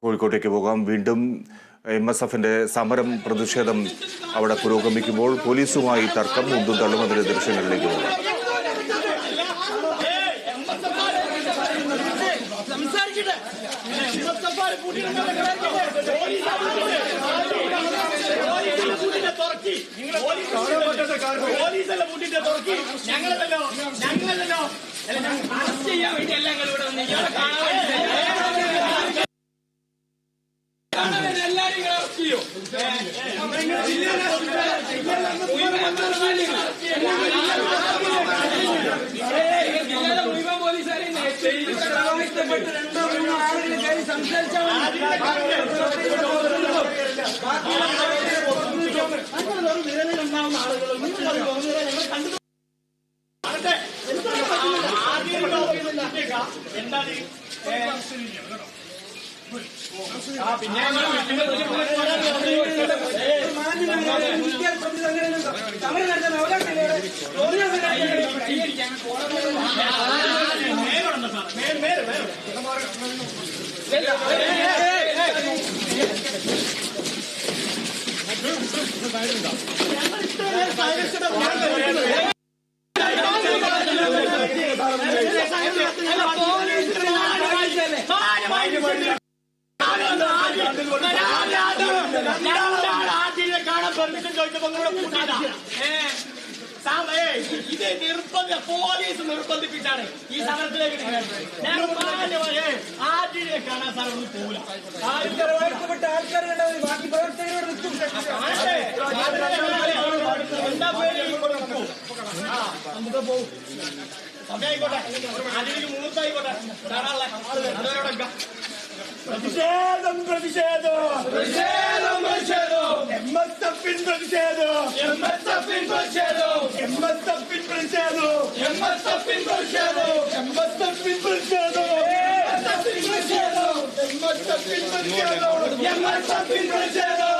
കോഴിക്കോട്ടേക്ക് പോകാം. വീണ്ടും MSFന്റെ സമരം പ്രതിഷേധം അവിടെ പുരോഗമിക്കുമ്പോൾ പോലീസുമായി തർക്കം മുണ്ടും തള്ളും. അതിന്റെ ദൃശ്യങ്ങളിലേക്ക് പോകാം. പോലീസ് നിർബന്ധിപ്പിച്ചാണ് ഈ സമരത്തിലേക്ക് ആദ്യം കാണാൻ സാറൊന്നും പോകില്ല. ബാക്കി പ്രവർത്തകരോട് നമുക്ക് പോകും. സമയമായിക്കോട്ടെ, അതിലേക്ക് മുഹൂർത്തമായിക്കോട്ടെ. അതോരോടൊക്കെ പ്രതിഷേധം പ്രതിഷേധം പ്രതിഷേധം പ്രതിഷേധം MSFിൻ പ്രതിഷേധം MSFിൻ പ്രതിഷേധം MSFിൻ പ്രതിഷേധം MSFിൻ പ്രതിഷേധം MSFിൻ പ്രതിഷേധം MSFിൻ പ്രതിഷേധം MSFിൻ പ്രതിഷേധം MSFിൻ പ്രതിഷേധം